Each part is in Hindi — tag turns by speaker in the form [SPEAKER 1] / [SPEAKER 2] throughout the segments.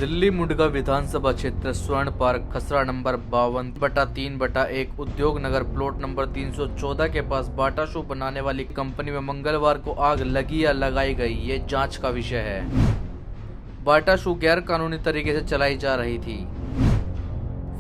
[SPEAKER 1] दिल्ली मुंडका विधानसभा क्षेत्र स्वर्ण पार्क खसरा नंबर 52/3/1 उद्योग नगर प्लॉट नंबर 314 के पास बाटा शू बनाने वाली कंपनी में मंगलवार को आग लगी या लगाई गई, ये जांच का विषय है। बाटा शू गैर कानूनी तरीके से चलाई जा रही थी।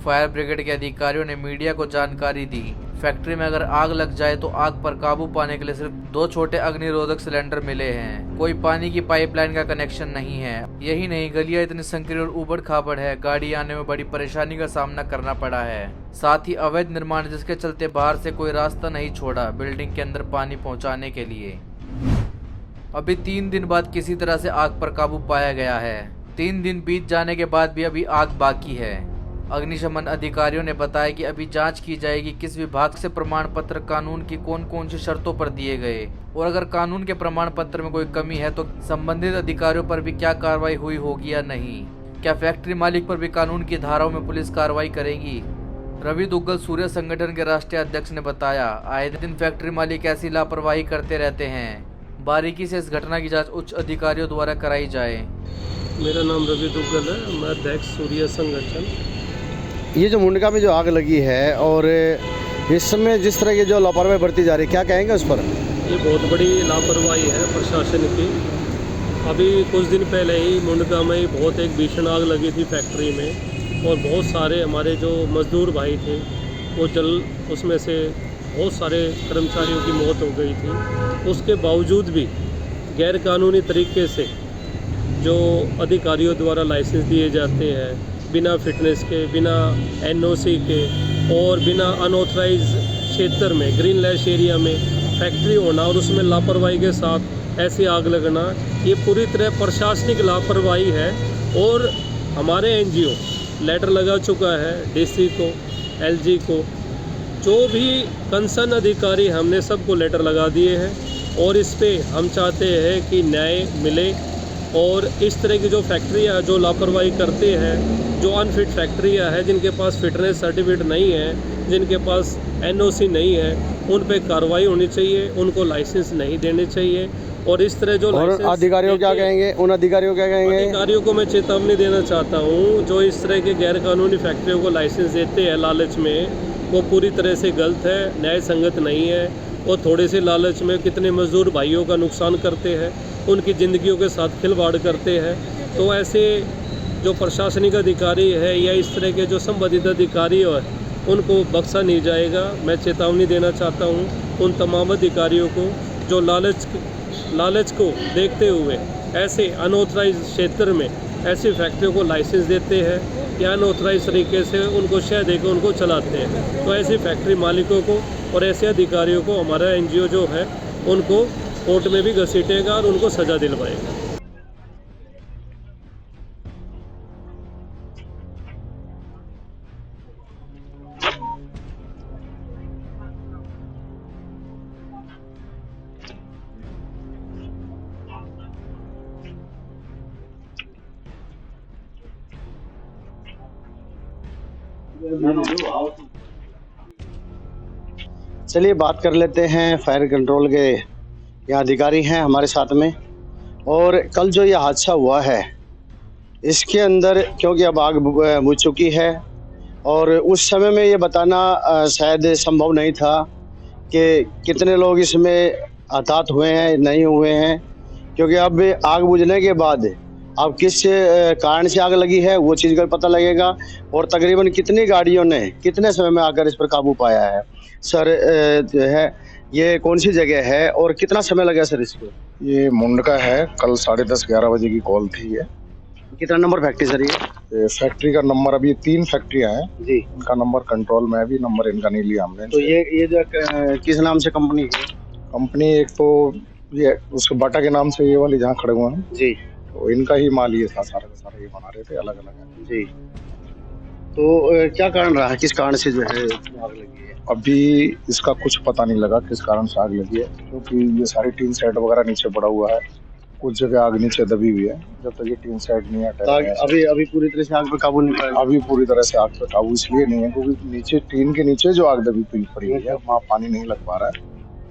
[SPEAKER 1] फायर ब्रिगेड के अधिकारियों ने मीडिया को जानकारी दी। फैक्ट्री में अगर आग लग जाए तो आग पर काबू पाने के लिए सिर्फ 2 छोटे अग्निरोधक सिलेंडर मिले हैं। कोई पानी की पाइपलाइन का कनेक्शन नहीं है। यही नहीं, गलियां इतनी संकीर्ण और ऊबड़ खाबड़ है, गाड़ी आने में बड़ी परेशानी का सामना करना पड़ा है। साथ ही अवैध निर्माण, जिसके चलते बाहर से कोई रास्ता नहीं छोड़ा बिल्डिंग के अंदर पानी पहुँचाने के लिए। अभी 3 दिन बाद किसी तरह से आग पर काबू पाया गया है। 3 दिन बीत जाने के बाद भी अभी आग बाकी है। अग्निशमन अधिकारियों ने बताया कि अभी जांच की जाएगी किस विभाग से प्रमाण पत्र कानून की कौन कौन सी शर्तों पर दिए गए, और अगर कानून के प्रमाण पत्र में कोई कमी है तो संबंधित अधिकारियों पर भी क्या कार्रवाई हुई होगी या नहीं। क्या फैक्ट्री मालिक पर भी कानून की धाराओं में पुलिस कार्रवाई करेगी। रवि दुग्गल सूर्य संगठन के राष्ट्रीय अध्यक्ष ने बताया, आए दिन फैक्ट्री मालिक ऐसी लापरवाही करते रहते हैं। बारीकी से इस घटना की जाँच उच्च अधिकारियों द्वारा कराई जाए।
[SPEAKER 2] मेरा नाम रवि दुग्गल है, मैं अध्यक्ष सूर्य संगठन।
[SPEAKER 3] ये जो मुंडका में जो आग लगी है और इस समय जिस तरह की जो लापरवाही बरती जा रही है, क्या कहेंगे उस पर?
[SPEAKER 2] ये बहुत बड़ी लापरवाही है प्रशासन की। अभी कुछ दिन पहले ही मुंडका में बहुत एक भीषण आग लगी थी फैक्ट्री में, और बहुत सारे हमारे जो मजदूर भाई थे वो उसमें से बहुत सारे कर्मचारियों की मौत हो गई थी। उसके बावजूद भी गैर कानूनी तरीके से जो अधिकारियों द्वारा लाइसेंस दिए जाते हैं, बिना फिटनेस के, बिना एनओसी के और बिना अनऑथराइज क्षेत्र में, ग्रीन लैश एरिया में फैक्ट्री होना और उसमें लापरवाही के साथ ऐसी आग लगना, ये पूरी तरह प्रशासनिक लापरवाही है। और हमारे एनजीओ लेटर लगा चुका है डीसी को, एलजी को, जो भी कंसर्न अधिकारी, हमने सबको लेटर लगा दिए हैं। और इस पे हम चाहते हैं कि न्याय मिले, और इस तरह की जो फैक्ट्रियाँ जो लापरवाही करते हैं, जो अनफिट फैक्ट्रियाँ हैं, जिनके पास फिटनेस सर्टिफिकेट नहीं है, जिनके पास एनओसी नहीं है, उन पे कार्रवाई होनी चाहिए, उनको लाइसेंस नहीं देने चाहिए। और इस तरह जो
[SPEAKER 3] और अधिकारियों क्या कहेंगे, उन अधिकारियों क्या कहेंगे?
[SPEAKER 2] अधिकारियों को मैं चेतावनी देना चाहता हूँ, जो इस तरह के गैर कानूनी फैक्ट्रियों को लाइसेंस देते हैं लालच में, वो पूरी तरह से गलत है, न्याय संगत नहीं है। और थोड़े से लालच में कितने मजदूर भाइयों का नुकसान करते हैं, उनकी ज़िंदगियों के साथ खिलवाड़ करते हैं। तो ऐसे जो प्रशासनिक अधिकारी है या इस तरह के जो संबंधित अधिकारी है, उनको बख्शा नहीं जाएगा। मैं चेतावनी देना चाहता हूं उन तमाम अधिकारियों को जो लालच को देखते हुए ऐसे अनऑथराइज क्षेत्र में ऐसी फैक्ट्रियों को लाइसेंस देते हैं या अनऑथराइज तरीके से उनको शह देकर उनको चलाते हैं। तो ऐसी फैक्ट्री मालिकों को और ऐसे अधिकारियों को हमारा एनजीओ जो है उनको कोर्ट में भी घसीटेगा और उनको सज़ा दिलवाएगा।
[SPEAKER 3] चलिए बात कर लेते हैं फायर कंट्रोल के यहाँ अधिकारी हैं हमारे साथ में। और कल जो ये हादसा हुआ है इसके अंदर, क्योंकि अब आग बुझ चुकी है और उस समय में ये बताना शायद संभव नहीं था कि कितने लोग इसमें हताहत हुए हैं, नहीं हुए हैं, क्योंकि अब आग बुझने के बाद अब किस कारण से आग लगी है वो चीज़ का पता लगेगा, और तकरीबन कितनी गाड़ियों ने कितने समय में आकर इस पर काबू पाया है। सर जो है ये कौन सी जगह है और कितना समय लगा सर इसको?
[SPEAKER 4] ये मुंडका है, कल 10:30-11 बजे की कॉल थी। ये
[SPEAKER 3] कितना नंबर फैक्ट्री सर? ये
[SPEAKER 4] फैक्ट्री का नंबर, अभी 3 फैक्ट्रियां हैं
[SPEAKER 3] जी,
[SPEAKER 4] इनका नंबर कंट्रोल में, अभी नंबर इनका नहीं लिया हमने।
[SPEAKER 3] तो ये जो किस नाम से कंपनी है?
[SPEAKER 4] कंपनी एक तो ये उसके बाटा के नाम से, ये वाली जहाँ खड़े हुए हैं
[SPEAKER 3] जी,
[SPEAKER 4] तो इनका ही माल ये था, सारा का सारा ये बना रहे थे, अलग अलग
[SPEAKER 3] जी। तो क्या कारण रहा है, किस कारण से जो है आग लगी है?
[SPEAKER 4] अभी इसका कुछ पता नहीं लगा किस कारण से आग लगी है, क्योंकि ये सारी टीन सेट वगैरह नीचे पड़ा हुआ है, कुछ जगह आग नीचे दबी हुई है। जब तक ये टीन सेट नहीं हटा,
[SPEAKER 3] अभी पूरी तरह से आग पे काबू नहीं पाया।
[SPEAKER 4] अभी पूरी तरह से आग पे काबू इसलिए नहीं है क्योंकि नीचे टीन के नीचे जो आग दबी पड़ी हुई है, वहाँ पानी नहीं लग पा रहा है।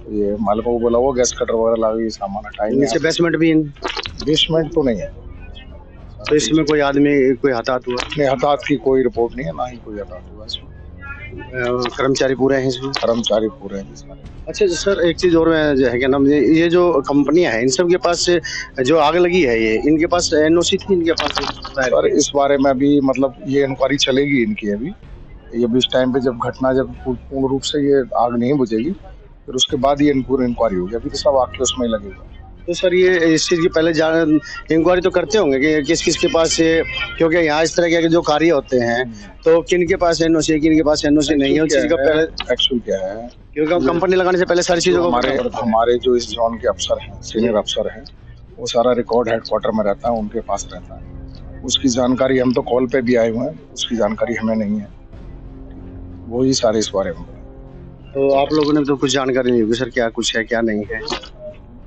[SPEAKER 4] ये मालिकों को बोला वो गैस कटर वगैरह ला के सामान हटाएंगे।
[SPEAKER 3] नीचे बेसमेंट भी
[SPEAKER 4] बेसमेंट तो नहीं है,
[SPEAKER 3] तो इसमें कोई आदमी कोई हताहत हुआ?
[SPEAKER 4] नहीं, हताहत की कोई रिपोर्ट नहीं है, ना ही कोई हताहत हुआ इसमें।
[SPEAKER 3] कर्मचारी पूरे हैं इसमें?
[SPEAKER 4] कर्मचारी पूरे हैं इसमें।
[SPEAKER 3] अच्छा सर, एक चीज़ और मैं जो है क्या नाम, ये जो कंपनियां हैं इन सब के पास जो आग लगी है, ये इनके पास एनओसी थी इनके पास?
[SPEAKER 4] और इस बारे में अभी मतलब ये इंक्वायरी चलेगी इनकी अभी। ये भी इस टाइम पे जब घटना जब पूर्ण रूप से ये आग नहीं बुझेगी फिर उसके बाद ये पूरी इंक्वायरी होगी। अभी तो सब आग के उसमें ही लगेगा।
[SPEAKER 3] तो सर ये इस चीज़ की पहले इंक्वायरी तो करते होंगे कि किस किस के पास ये, क्योंकि यहाँ इस तरह के जो कार्य होते हैं तो किन के पास एनओसी है, किन के पास एनओसी नहीं है, उस चीज़ का पहले
[SPEAKER 4] एक्चुअल क्या है,
[SPEAKER 3] क्योंकि कंपनी लगाने से पहले सारी चीज़ों को
[SPEAKER 4] हमारे जो इस जोन के अफसर हैं, सीनियर अफसर हैं, वो सारा रिकॉर्ड हेडक्वार्टर में रहता है, उनके पास रहता है। उसकी जानकारी, हम तो कॉल पे भी आए हुए हैं, उसकी जानकारी हमें नहीं है, वही सारे इस बारे में।
[SPEAKER 3] तो आप लोगों ने तो कुछ जानकारी नहीं होगी सर, क्या कुछ है क्या नहीं है?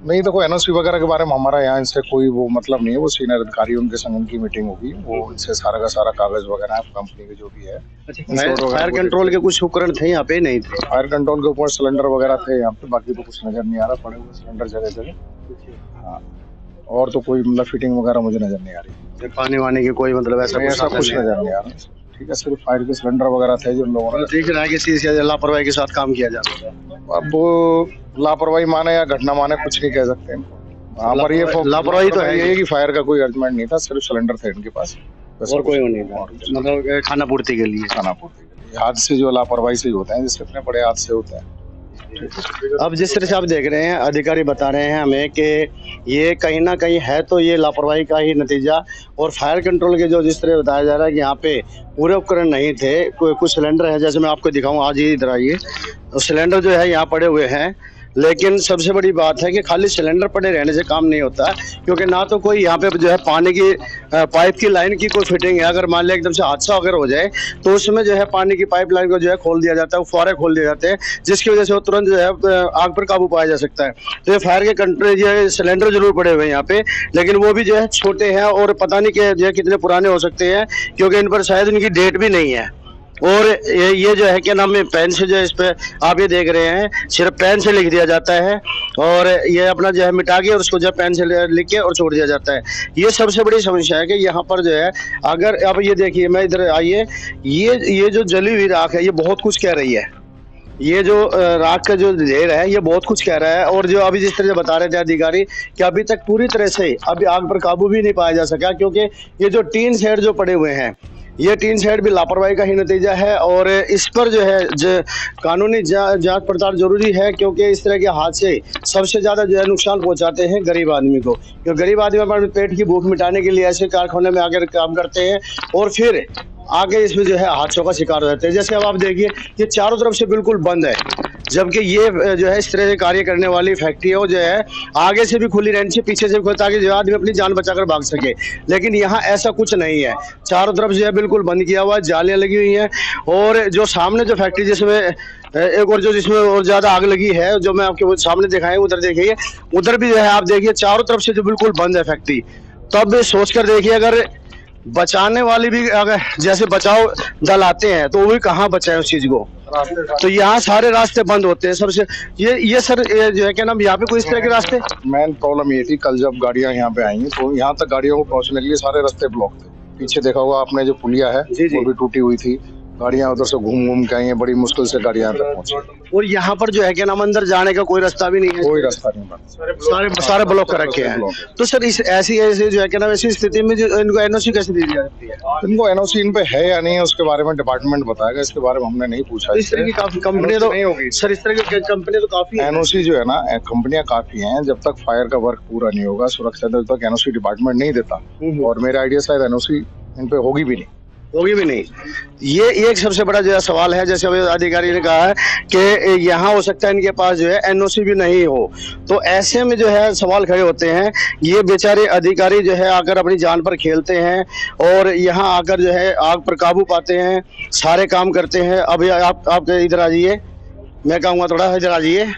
[SPEAKER 4] नहीं, देखो एनओसी वगैरह के बारे में हमारा यहाँ इनसे कोई वो मतलब नहीं है। वो सीनियर अधिकारी, उनके संग उनकी मीटिंग होगी, वो इनसे सारा का सारा कागज वगैरह कंपनी के जो भी है।
[SPEAKER 3] फायर कंट्रोल के कुछ उपकरण थे यहाँ पे? नहीं थे।
[SPEAKER 4] फायर कंट्रोल के ऊपर सिलेंडर वगैरह थे यहाँ पे, बाकी तो कुछ नजर नहीं आ रहा, पड़े हुए सिलेंडर जगह जगह। हाँ, और तो कोई मतलब फिटिंग वगैरह मुझे नजर नहीं आ रही।
[SPEAKER 3] पानी वानी की कोई मतलब ऐसा
[SPEAKER 4] कुछ नजर नहीं आ रहा। ठीक है, सिर्फ फायर के सिलेंडर वगैरह थे जो लोगों ने
[SPEAKER 3] देख रहा है कि सीधे लापरवाही के साथ काम किया जाता है।
[SPEAKER 4] अब वो लापरवाही माने या घटना माने कुछ नहीं कह सकते। हाँ, पर ये
[SPEAKER 3] लापरवाही तो है
[SPEAKER 4] ये कि फायर का कोई अर्जमेंट नहीं था, सिर्फ सिलेंडर थे इनके पास,
[SPEAKER 3] और कोई नहीं था। मतलब खाना पूर्ति के लिए?
[SPEAKER 4] खाना पूर्ति के लिए। हादसे जो लापरवाही से होते हैं, जिससे इतने बड़े हादसे होते हैं।
[SPEAKER 3] अब जिस तरह से आप देख रहे हैं, अधिकारी बता रहे हैं हमें कि ये कहीं ना कहीं है तो ये लापरवाही का ही नतीजा। और फायर कंट्रोल के जो जिस तरह बताया जा रहा है कि यहाँ पे पूरे उपकरण नहीं थे, कुछ सिलेंडर है, जैसे मैं आपको दिखाऊं, आज ही इधर आइए, सिलेंडर जो है यहाँ पड़े हुए हैं। लेकिन सबसे बड़ी बात है कि खाली सिलेंडर पड़े रहने से काम नहीं होता, क्योंकि ना तो कोई यहाँ पे जो है पानी की पाइप की लाइन की कोई फिटिंग है। अगर मान लिया एकदम से हादसा अगर हो जाए तो उसमें जो है पानी की पाइप लाइन को जो है खोल दिया जाता है, फुहारे खोल दिए जाते हैं, जिसकी वजह से वो तुरंत जो है आग पर काबू पाया जा सकता है। तो ये फायर के कंट्रोल ये सिलेंडर जरूर पड़े हुए हैं यहाँ पे, लेकिन वो भी जो है छोटे हैं और पता नहीं कि जो है कितने पुराने हो सकते हैं, क्योंकि इन पर शायद उनकी डेट भी नहीं है। और ये जो है क्या नाम है, पेन से जो है इस पे आप ये देख रहे हैं, सिर्फ पेन से लिख दिया जाता है और ये अपना जो है मिटा के और उसको जो है पेन से लिख के और छोड़ दिया जाता है। ये सबसे बड़ी समस्या है कि यहाँ पर जो है, अगर अब ये देखिए, मैं इधर आइए, ये जो जली हुई राख है, ये बहुत कुछ कह रही है। ये जो राख का जो ढेर है, ये बहुत कुछ कह रहा है। और जो अभी जिस तरह से बता रहे थे अधिकारी कि अभी तक पूरी तरह से अभी आग पर काबू भी नहीं पाया जा सका, क्योंकि ये जो टीन शेड जो पड़े हुए हैं, ये टीन शेड भी लापरवाही का ही नतीजा है। और इस पर जो है कानूनी जांच पड़ताल जरूरी है, क्योंकि इस तरह के हादसे सबसे ज़्यादा जो है नुकसान पहुंचाते हैं गरीब आदमी को। क्योंकि गरीब आदमी अपने पेट की भूख मिटाने के लिए ऐसे कारखाने में आकर काम करते हैं और फिर आगे इसमें जो है हादसों का शिकार हो जाते हैं। जैसे अब आप देखिए, ये चारों तरफ से बिल्कुल बंद है, जबकि ये जो है इस तरह से कार्य करने वाली फैक्ट्री है, वो जो है आगे से भी खुली रहनी चाहिए, पीछे से भी खुली, ताकि जो आदमी अपनी जान बचाकर भाग सके। लेकिन यहाँ ऐसा कुछ नहीं है, चारों तरफ जो है बिल्कुल बंद किया हुआ है, जालियाँ लगी हुई हैं। और जो सामने जो फैक्ट्री जिसमें एक और जो जिसमें और ज़्यादा आग लगी है, जो मैं आपके सामने दिखाएं, उधर देखिए, उधर भी जो है आप देखिए चारों तरफ से जो बिल्कुल बंद है फैक्ट्री। तब सोच कर देखिए, अगर बचाने वाली भी अगर जैसे बचाव दल आते हैं तो वो भी कहाँ बचाए उस चीज को। तो यहाँ सारे रास्ते बंद होते हैं सबसे। ये सर जो है क्या नाम, यहाँ पे कोई इस तरह के रास्ते?
[SPEAKER 4] मेन प्रॉब्लम ये थी, कल जब गाड़ियाँ यहाँ पे आई तो यहाँ तक गाड़ियों को पहुँचने के लिए सारे रास्ते ब्लॉक थे। पीछे देखा होगा आपने, जो पुलिया है वो भी टूटी हुई थी, गाड़ियाँ उधर से घूम के आई हैं, बड़ी मुश्किल से गाड़ियाँ तक पहुँची।
[SPEAKER 3] और यहाँ पर जो है क्या नाम, अंदर जाने का कोई रास्ता भी नहीं है?
[SPEAKER 4] कोई रास्ता नहीं,
[SPEAKER 3] सारे ब्लॉक कर रखे हैं। तो सर इस ऐसी जो है क्या नाम, ऐसी स्थिति में जो इनको एनओसी कैसे दी जाती है?
[SPEAKER 4] इनको एनओसी इन पे है या नहीं है, उसके बारे में डिपार्टमेंट बताएगा, इसके बारे में हमने नहीं पूछा।
[SPEAKER 3] इस तरह की काफी कंपनी तो नहीं होगी सर, इस तरह की कंपनी तो काफी
[SPEAKER 4] एनओसी जो है ना, कंपनियां काफी हैं। जब तक फायर का वर्क पूरा नहीं होगा, सुरक्षा जब तक एनओसी डिपार्टमेंट नहीं देता, और मेरा आइडिया शायद एनओसी इन पे होगी भी नहीं। ये एक सबसे बड़ा जो है सवाल है। जैसे अभी अधिकारी ने कहा है कि यहाँ हो सकता है इनके पास जो है एनओसी भी नहीं हो, तो ऐसे में जो है सवाल खड़े होते हैं। ये बेचारे अधिकारी जो है आकर अपनी जान पर खेलते हैं और यहाँ आकर जो है आग पर काबू पाते हैं, सारे काम करते हैं। अभी आप इधर आ जाइए, मैं कहूँगा थोड़ा इधर आ जाइए।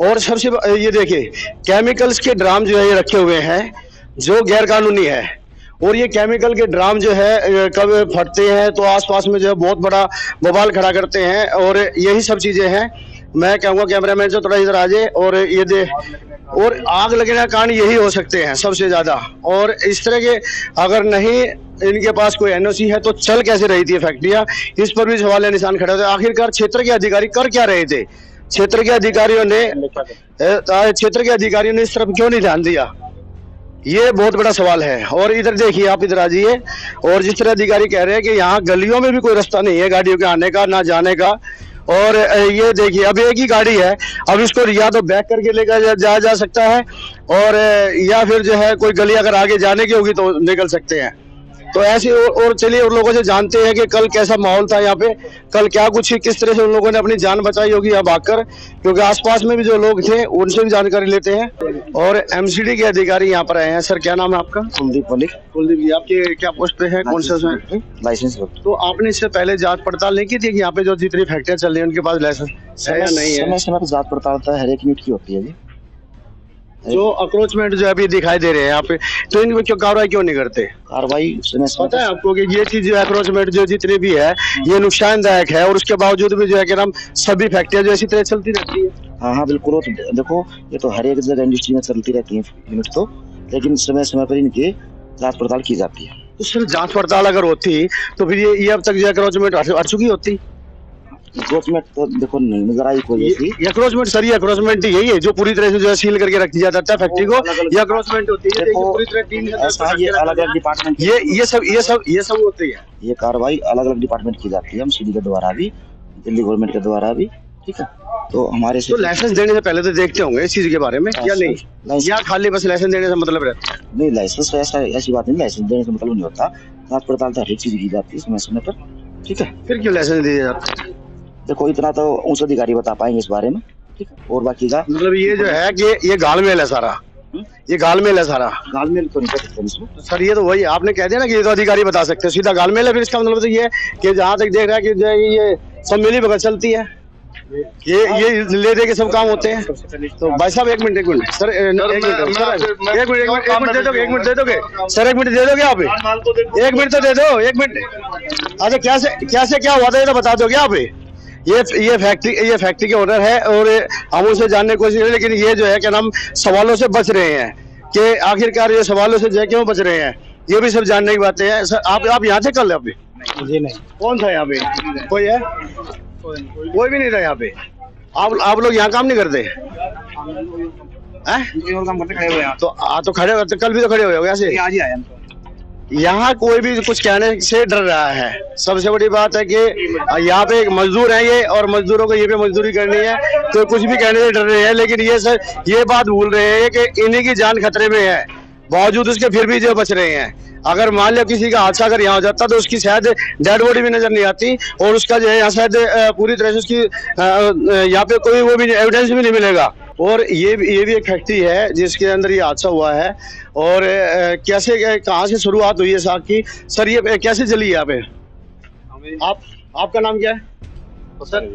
[SPEAKER 4] और सबसे ये देखिए, केमिकल्स के ड्राम जो है ये रखे हुए हैं, जो गैर कानूनी है। और ये केमिकल के ड्राम जो है कब फटते हैं तो आसपास में जो है बहुत बड़ा बवाल खड़ा करते हैं। और यही सब चीज़ें हैं। मैं कहूँगा कैमरामैन से थोड़ा इधर आ जाए और ये
[SPEAKER 3] और आग लगने का कारण यही हो सकते हैं सबसे ज्यादा। और इस तरह के अगर नहीं इनके पास कोई एनओसी है तो चल कैसे रही थी फैक्ट्रियां, इस पर भी सवाल निशान खड़े होते हैं। आखिरकार क्षेत्र के अधिकारी कर क्या रहे थे? क्षेत्र के अधिकारियों ने इस तरफ क्यों नहीं ध्यान दिया, ये बहुत बड़ा सवाल है। और इधर देखिए, आप इधर आ जाइए, और जिस तरह अधिकारी कह रहे हैं कि यहाँ गलियों में भी कोई रास्ता नहीं है गाड़ियों के आने का ना जाने का। और ये देखिए, अब एक ही गाड़ी है, अब इसको या तो बैक करके लेकर जाया जा सकता है, और या फिर जो है कोई गली अगर आगे जाने की होगी तो निकल सकते हैं। तो ऐसे और चलिए उन लोगों से जानते हैं कि कल कैसा माहौल था यहाँ पे, कल क्या कुछ किस तरह से उन लोगों ने अपनी जान बचाई होगी यहाँ भागकर, क्योंकि आसपास में भी जो लोग थे उनसे भी जानकारी लेते हैं। और एमसीडी के अधिकारी यहाँ पर आए हैं। सर क्या नाम है आपका?
[SPEAKER 5] कुलदीप मलिक।
[SPEAKER 3] कुलदीप जी, आपके क्या पोस्ट पे है, कौन सा
[SPEAKER 5] लाइसेंस।
[SPEAKER 3] तो आपने इससे पहले जांच पड़ताल नहीं की थी कि यहाँ पे जो जितनी फैक्ट्रियां चल रही है उनके पास लाइसेंस है या नहीं है?
[SPEAKER 5] समय समय पर जांच पड़ताल तो हर एक यूनिट की होती है जी।
[SPEAKER 3] जो अक्रोचमेंट जो अभी दिखाई दे रहे हैं यहाँ पे, तो इन पे क्यों कार्रवाई क्यों नहीं करते?
[SPEAKER 5] कार्रवाई समय समय
[SPEAKER 3] पता है आपको कि ये चीज जो अक्रोचमेंट जो जितनी भी है ये नुकसानदायक है, और उसके बावजूद भी जो है कि हम सभी फैक्ट्रियां जो इसी तरह चलती रहती है।
[SPEAKER 5] हाँ हाँ बिल्कुल। वो तो देखो, ये तो हर एक जगह इंडस्ट्री में चलती रहती है यूनिट तो, लेकिन समय समय पर इनकी जांच पड़ताल की जाती है।
[SPEAKER 3] तो सिर्फ जांच पड़ताल अगर होती तो फिर ये अब तक जो अक्रोचमेंट हट चुकी होती।
[SPEAKER 5] अक्रोचमेंट तो देखो नहीं नजर आई कोई ऐसी।
[SPEAKER 3] अक्रोचमेंट सर, ये अक्रोचमेंट यही है जो पूरी तरह से जो है सील करके रख दिया जाता है फैक्ट्री को, ये अक्रोचमेंट होती है।
[SPEAKER 5] देखो,
[SPEAKER 3] पूरी तरह टीम
[SPEAKER 5] ऐसा ये अलग अलग डिपार्टमेंट
[SPEAKER 3] ये सब होती है।
[SPEAKER 5] ये कार्रवाई अलग अलग डिपार्टमेंट की जाती है, एमसीडी के द्वारा भी, दिल्ली गवर्नमेंट के द्वारा भी, ठीक है। तो हमारे से
[SPEAKER 3] तो लाइसेंस देने से पहले तो देखते होंगे इस चीज के बारे में या नहीं, या खाली बस लाइसेंस देने से मतलब रहता है?
[SPEAKER 5] नहीं, लाइसेंस ऐसी बात नहीं, लाइसेंस देने से मतलब नहीं होता। जांच पड़ताल तो हर एक चीज की जाती है समय समय पर, ठीक है।
[SPEAKER 3] फिर क्यों लाइसेंस दिए जाते हैं?
[SPEAKER 5] देखो इतना तो उच्च अधिकारी बता पाएंगे इस बारे में, ठीक है। और बाकी का
[SPEAKER 3] मतलब ये जो है कि ये गालमेल है सारा, ये गालमेल है सारा।
[SPEAKER 5] गालमेल तो नहीं कर सकते इसमें।
[SPEAKER 3] तो सर ये तो वही आपने कह दिया ना कि ये तो अधिकारी बता सकते हैं, सीधा गालमेल है। फिर इसका मतलब तो ये है कि जहाँ तक देख रहा है कि जो ये सब मिली भगत चलती है, ये ले दे के सब काम होते हैं। तो भाई साहब एक मिनट सर, एक मिनट दे दोगे सर, एक मिनट दे दोगे आप? एक मिनट तो दे दो, एक मिनट। अच्छा कैसे क्या हुआ था ये तो बता दोगे आप? ये फैक्ट्री के ओनर है और हम उनसे जानने की कोशिश करें, लेकिन ये जो है कि हम सवालों से बच रहे हैं कि आखिरकार ये सवालों से जो है क्यों बच रहे हैं, ये भी सब जानने की बातें हैं। सर आप यहाँ थे कल? अभी
[SPEAKER 5] जी नहीं। कौन
[SPEAKER 3] था यहाँ पे? कोई है? कोई भी नहीं था यहाँ पे। आप लोग यहाँ काम नहीं करते हैं? तो खड़े होते, कल भी तो खड़े हुए हो ऐसे?
[SPEAKER 5] आज ही आया।
[SPEAKER 3] यहाँ कोई भी कुछ कहने से डर रहा है। सबसे बड़ी बात है कि यहाँ पे एक मजदूर है ये, और मजदूरों को ये पे मजदूरी करनी है, तो कुछ भी कहने से डर रहे हैं। लेकिन ये सर ये बात भूल रहे हैं कि इन्हीं की जान खतरे में है, बावजूद उसके फिर भी जो बच रहे हैं। अगर मान लो किसी का हादसा अगर यहाँ हो जाता तो उसकी शायद डेड बॉडी भी नजर नहीं आती, और उसका जो है यहाँ शायद पूरी तरह से उसकी यहाँ पे कोई वो भी एविडेंस भी नहीं मिलेगा। और ये भी एक फैक्ट्री है जिसके अंदर ये हादसा हुआ है। और कैसे कहाँ से शुरुआत हुई है साग की? सर ये कैसे जली यहाँ पे? आपका नाम क्या है?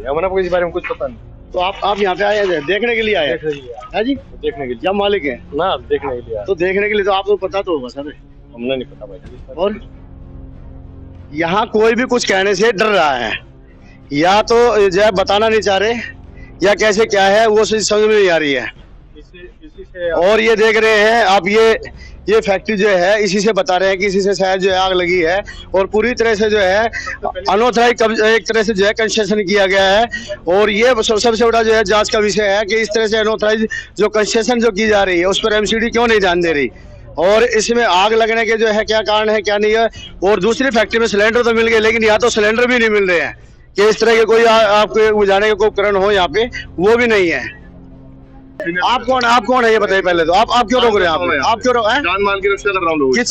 [SPEAKER 2] हमारा इस बारे में कुछ पता नहीं।
[SPEAKER 3] तो आप यहाँ पे आए हैं देखने के लिए आए हैं जी?
[SPEAKER 2] देखने के लिए।
[SPEAKER 3] क्या मालिक है
[SPEAKER 2] ना देखने के लिए?
[SPEAKER 3] तो देखने के लिए तो आपको पता तो होगा सर।
[SPEAKER 2] हमने नहीं पता भाई।
[SPEAKER 3] और यहाँ कोई भी कुछ कहने से डर रहा है, या तो जो है बताना नहीं चाह रहे, या कैसे क्या है वो समझ में नहीं आ रही है।
[SPEAKER 2] इसी से
[SPEAKER 3] और ये देख रहे हैं आप, ये फैक्ट्री जो है इसी से बता रहे हैं कि इसी से शायद जो है आग लगी है, और पूरी तरह से जो है अनऑथराइज एक तरह से जो है कंस्ट्रक्शन किया गया है। और ये सबसे बड़ा जो है जांच का विषय है कि इस तरह से अनऑथराइज जो कंस्ट्रक्शन जो की जा रही है उस पर एमसीडी क्यों नहीं ध्यान दे रही, और इसमें आग लगने के जो है क्या कारण है क्या नहीं है। और दूसरी फैक्ट्री में सिलेंडर तो मिल गए, लेकिन यहाँ तो सिलेंडर भी नहीं मिल रहे हैं कि इस तरह के कोई आपको बुझाने का कोई उपकरण हो यहाँ पे, वो भी नहीं है। आप कौन है ये बताइए पहले तो। आप क्यों रोक रहे हैं? आप क्यों रोक?
[SPEAKER 4] जान माल की रक्षा कर रहा हूँ।
[SPEAKER 3] किस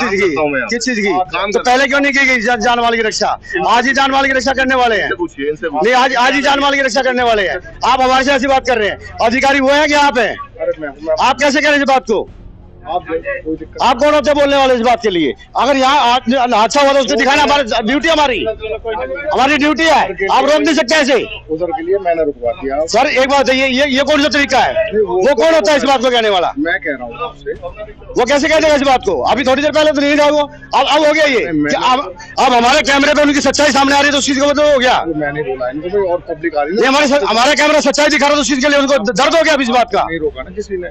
[SPEAKER 3] चीज की? तो पहले क्यों नहीं की गई जान माल की रक्षा? आज ही जान माल की रक्षा करने वाले हैं। नहीं, आज ही जान माल की रक्षा करने वाले हैं। आप हमारे से ऐसी बात कर रहे हैं? अधिकारी वो है कि आप हैं? आप कैसे कह रहे हैं इस बात को? आप कौन होते बोलने वाले इस बात के लिए? अगर यहाँ हादसा हुआ तो उसको दिखाना हमारी ड्यूटी, हमारी ड्यूटी है। आप रोक नहीं सकते ऐसे।
[SPEAKER 4] उधर के लिए मैंने रुकवा दिया।
[SPEAKER 3] सर एक बात है, ये कौन सा तरीका है? वो कौन होता है इस बात को कहने वाला?
[SPEAKER 4] मैं कह रहा हूँ आपसे।
[SPEAKER 3] वो कैसे कह देगा इस बात को? अभी थोड़ी देर पहले तो नहीं था वो, अब हो गया ये। अब हमारे कैमरे पे उनकी सच्चाई सामने आ रही है तो उस चीज का मतलब हो गया।
[SPEAKER 4] मैंने बोला इनको कोई और पब्लिक आ रही है।
[SPEAKER 3] हमारा कैमरा सच्चाई दिखा रहा है तो उस चीज के लिए उनको दर्द हो गया अभी इस बात का।
[SPEAKER 4] नहीं रोका ना किसी ने।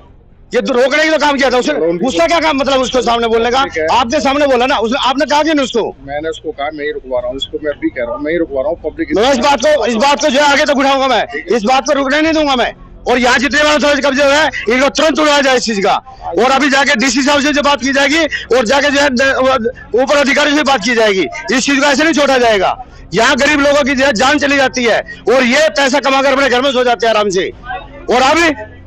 [SPEAKER 3] ये तो रोकने का काम किया था उसने, उसका क्या काम मतलब उसको सामने बोलने का? आपने सामने बोला ना, उसने आपने कहा कि नहीं उसको?
[SPEAKER 4] मैंने उसको कहा मैं ही रुकवा रहा हूँ, इसको मैं अभी कह रहा हूँ मैं ही रुकवा रहा हूँ पब्लिक।
[SPEAKER 3] मैं इस बात को जो है आगे तक उठाऊंगा, मैं इस बात पर रुकने नहीं दूंगा मैं। और यहाँ जितने बार कब्जे है इनको तुरंत उड़ाया जाए इस चीज का। और अभी जाके डीसी साहब से जो बात की जाएगी और जाके जो है ऊपर अधिकारी से बात की जाएगी, इस चीज को ऐसे नहीं छोड़ा जाएगा। यहाँ गरीब लोगों की जो है जान चली जाती है और ये पैसा कमाकर अपने घर में सो जाते हैं आराम से। और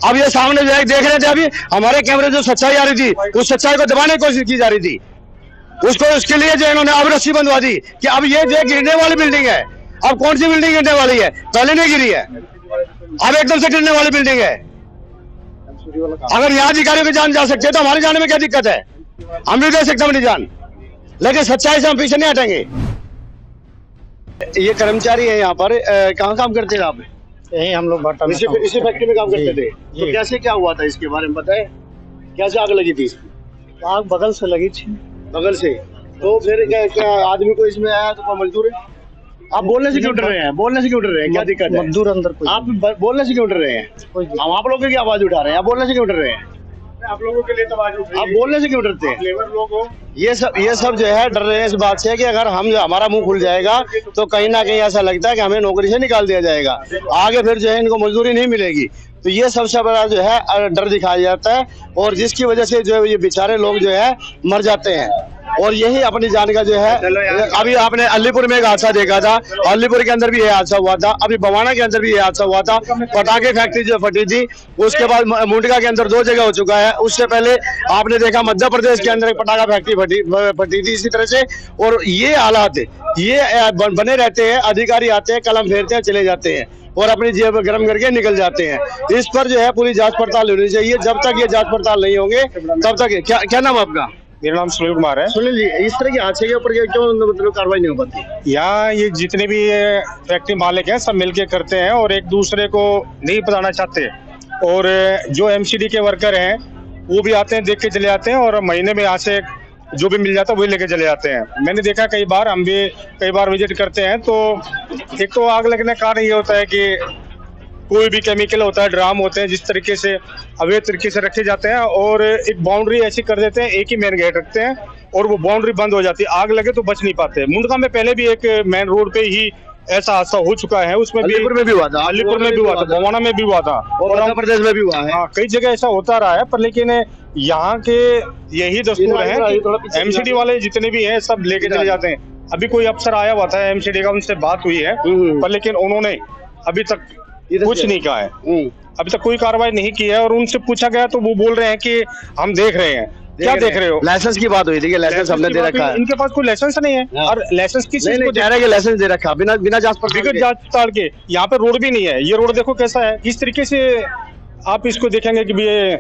[SPEAKER 3] अब ये सामने जो है देख रहे थे, अभी हमारे कैमरे जो सच्चाई आ रही थी उस सच्चाई को दबाने की कोशिश की जा रही थी, उसके लिए जो इन्होंने अब रस्सी बंधवा दी कि अब ये जो गिरने वाली बिल्डिंग है। अब कौन सी बिल्डिंग गिरने वाली है? पहले नहीं गिरी है, अब एकदम से गिरने वाली बिल्डिंग है। अगर यहाँ अधिकारियों की जान जा सकते हैं तो हमारे जाने में क्या दिक्कत है? हम भी दे सकते हैं अपनी जान, लेकिन सच्चाई से हम पीछे नहीं हटेंगे। ये कर्मचारी है यहाँ पर, कहाँ काम करते हैं आप?
[SPEAKER 6] यही हम लोग भट्टा में
[SPEAKER 3] इसी फैक्ट्री में काम करते थे। तो कैसे क्या हुआ था इसके बारे में बताए? कैसे आग लगी थी इसकी?
[SPEAKER 6] आग बगल से लगी थी।
[SPEAKER 3] बगल से? तो फिर क्या आदमी को इसमें आया तो कोई मजदूर है? आप बोलने से क्यों डर रहे हैं? बोलने से क्यों डर रहे हैं? क्या दिक्कत है?
[SPEAKER 6] मजदूर अंदर कोई
[SPEAKER 3] आप बोलने से क्यों डर रहे हैं? हम आप लोगों की आवाज उठा रहे हैं, आप बोलने से क्यों डर रहे हैं?
[SPEAKER 2] आप लोगों के लिए तो आवाज उठाई,
[SPEAKER 3] आप बोलने से क्यों डरते हैं?
[SPEAKER 2] लेबर लोग हो।
[SPEAKER 3] ये सब जो है डर रहे हैं इस बात से कि अगर हमारा मुंह खुल जाएगा तो कहीं ना कहीं ऐसा लगता है कि हमें नौकरी से निकाल दिया जाएगा, आगे फिर जो है इनको मजदूरी नहीं मिलेगी। तो ये सबसे बड़ा जो है डर दिखाया जाता है और जिसकी वजह से जो है ये बेचारे लोग जो है मर जाते हैं। और यही अपनी जान का जो है, अभी आपने अलीपुर में एक हादसा देखा था, अलीपुर के अंदर भी ये हादसा हुआ था, अभी बवाना के अंदर भी ये हादसा हुआ था, पटाखे फैक्ट्री जो फटी थी। उसके बाद मुंडका के अंदर 2 जगह हो चुका है। उससे पहले आपने देखा मध्य प्रदेश के अंदर एक पटाखा फैक्ट्री फटी थी इसी तरह से। और ये हालात ये बने रहते हैं, अधिकारी आते हैं, कलम फेरते हैं, चले जाते हैं और अपनी जेब गर्म करके निकल जाते हैं। इस पर जो है पूरी जांच पड़ताल होनी चाहिए। जब तक ये जांच पड़ताल नहीं होंगे तब तक क्या नाम आपका?
[SPEAKER 6] मेरा नाम सुनील कुमार है।
[SPEAKER 3] सुनील जी, इस तरह के हादसे के ऊपर क्यों मतलब कार्रवाई नहीं हो पाती?
[SPEAKER 6] यहाँ ये जितने भी फैक्ट्री मालिक हैं सब मिलके करते हैं और एक दूसरे को नहीं बताना चाहते। और जो एमसीडी के वर्कर हैं वो भी आते हैं, देख के चले जाते हैं और महीने में यहाँ से जो भी मिल जाता है वही लेके चले जाते हैं। मैंने देखा कई बार, हम भी कई बार विजिट करते हैं। तो एक तो आग लगने का कारण ये होता है कि कोई भी केमिकल होता है, ड्राम होते हैं, जिस तरीके से अवैध तरीके से रखे जाते हैं और एक बाउंड्री ऐसी कर देते हैं, एक ही मेन गेट रखते हैं और वो बाउंड्री बंद हो जाती है। आग लगे तो बच नहीं पाते। मुंडका में पहले भी एक मेन रोड पे ही ऐसा हादसा हो चुका है, उसमें
[SPEAKER 3] अलीपुर में भी हुआ था,
[SPEAKER 6] अलीपुर में भी हुआ था, भवाना में भी हुआ था
[SPEAKER 3] और मध्य प्रदेश में भी हुआ है।
[SPEAKER 6] हाँ, कई जगह ऐसा होता रहा है। पर लेकिन यहाँ के यही दस्तूर है कि एमसीडी वाले जितने भी हैं सब लेके चले जाते हैं। अभी कोई अफसर आया हुआ था एमसीडी का, उनसे बात हुई है, पर लेकिन उन्होंने अभी तक कुछ नहीं कहा है, अभी तक कोई कार्रवाई नहीं की है। और उनसे पूछा गया तो वो बोल रहे हैं कि हम देख रहे हैं। क्या देख रहे हो?
[SPEAKER 3] लाइसेंस की बात हुई थी कि लाइसेंस हमने दे रखा है।
[SPEAKER 6] इनके पास कोई लाइसेंस नहीं है। और लाइसेंस किस चीज को
[SPEAKER 3] कह रहे हैं कि लाइसेंस दे रखा, बिना जांच
[SPEAKER 6] पड़ताल के। यहाँ पे रोड भी नहीं है। ये रोड देखो कैसा है, इस तरीके से आप इसको देखेंगे कि ये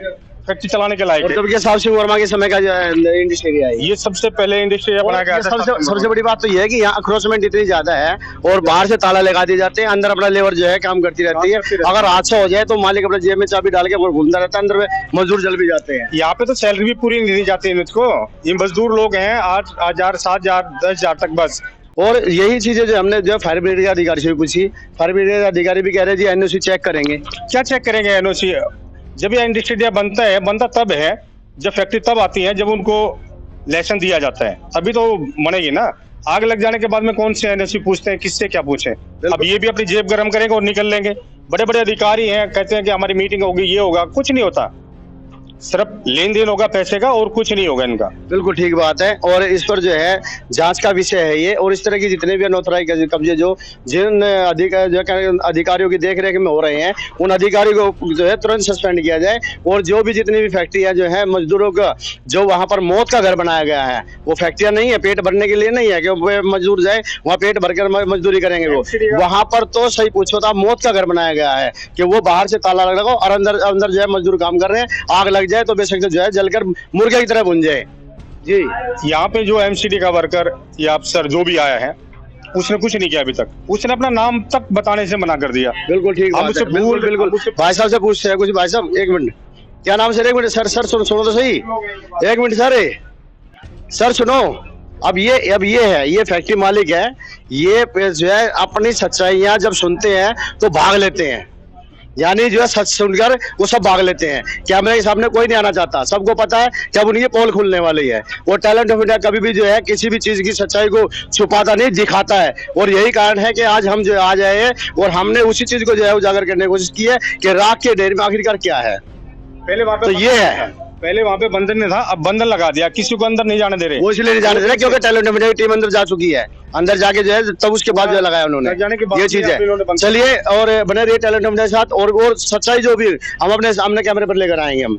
[SPEAKER 6] फैक्ट्री चलाने के लायक है।
[SPEAKER 3] जबकि साहब सिंह वर्मा के समय का जो इंडस्ट्री एरिया है,
[SPEAKER 6] ये सबसे पहले इंडस्ट्री एरिया बनाया गया था।
[SPEAKER 3] सबसे बड़ी बात तो ये है कि यहाँ अक्रोचमेंट इतनी ज्यादा है और बाहर से ताला लगा दिए जाते हैं, अंदर अपना लेबर जो है काम करती रहती है। अगर हादसा हो जाए तो मालिक अपने जेब में चाबी डाल के घूमता रहता है, अंदर में मजदूर जल भी जाते हैं।
[SPEAKER 6] यहाँ पे तो सैलरी भी पूरी नहीं दी जाती है इनको। ये मजदूर लोग हैं 8,000, 7,000, 10,000 तक बस।
[SPEAKER 3] और यही चीजें जो हमने जो फायर ब्रिगेड के अधिकारी से भी पूछी, फायर ब्रिगेड के अधिकारी भी कह रहे हैं जी एनओसी चेक करेंगे।
[SPEAKER 6] क्या चेक करेंगे एनओसी? जब ये इंडस्ट्री एरिया बनता तब है, जब फैक्ट्री तब आती है जब उनको लाइसेंस दिया जाता है, तभी तो बनेगी ना। आग लग जाने के बाद में कौन से एनओसी पूछते हैं, किससे क्या पूछे? अब ये भी अपनी जेब गर्म करेंगे और निकल लेंगे। बड़े बड़े अधिकारी हैं, कहते हैं कि हमारी मीटिंग होगी, ये होगा, कुछ नहीं होता। सिर्फ लेन देन होगा पैसे का और कुछ नहीं होगा इनका।
[SPEAKER 3] बिल्कुल ठीक बात है। और इस पर जो है जांच का विषय है ये। और इस तरह की जितने भी अनऑथराइज कब्जे जो जिन अधिकारियों की देखरेख में हो रहे हैं, उन अधिकारियों को जो है तुरंत सस्पेंड किया जाए। और जो भी जितनी भी फैक्ट्रियां जो है मजदूरों का जो वहां पर मौत का घर बनाया गया है, वो फैक्ट्रियां नहीं है पेट भरने के लिए नहीं है कि मजदूर जाए वहाँ पेट भरकर मजदूरी करेंगे। वो वहां पर तो सही पूछो तो मौत का घर बनाया गया है कि वो बाहर से ताला लगा और अंदर जो है मजदूर काम कर रहे हैं, आग लग जाए तो बेशक जो है जलकर मुर्गे की तरह भुन जाए। जी, यहाँ
[SPEAKER 6] पे जो एमसीडी का वर्कर या अफसर जो भी आया है उसने कुछ नहीं किया अभी तक। उसने अपना नाम तक बताने से मना कर दिया।
[SPEAKER 3] बिल्कुल ठीक बात है। बिल्कुल भाई साहब से पूछते हैं कुछ। भाई साहब एक मिनट, क्या नाम सर? एक मिनट सर सुनो तो सही, एक मिनट सर सुनो। अब ये है, ये फैक्ट्री मालिक है, ये जो है अपनी सच्चाइयां जब सुनते हैं तो भाग लेते हैं। यानी जो है सच सुनकर वो सब भाग लेते हैं। कैमरे के सामने कोई नहीं आना चाहता, सबको पता है कि अब उनकी पोल खुलने वाली है। और टैलेंट ऑफ इंडिया कभी भी जो है किसी भी चीज की सच्चाई को छुपाता नहीं, दिखाता है। और यही कारण है कि आज हम जो आज आए हैं और हमने उसी चीज को जो है उजागर करने की कोशिश की है कि राख के ढेर में आखिरकार क्या है।
[SPEAKER 6] पहले वहाँ पे
[SPEAKER 3] तो ये है,
[SPEAKER 6] पहले वहाँ पे बंधन नहीं था, अब बंधन लगा दिया, किसी को अंदर नहीं जाने दे रहे।
[SPEAKER 3] वो इसलिए नहीं जाने दे रहे क्योंकि टैलेंट ऑफ इंडिया की टीम अंदर जा चुकी है, अंदर जाके जो है तब उसके बाद जो लगाया उन्होंने,
[SPEAKER 6] जाने के बाद
[SPEAKER 3] ये चीज
[SPEAKER 6] भी इन्होंने
[SPEAKER 3] है।
[SPEAKER 6] बंद
[SPEAKER 3] चलिए और बने रहिए टैलेंट ऑफ इंडिया के साथ, और सच्चाई जो भी हम अपने सामने कैमरे पर लेकर आएंगे हम।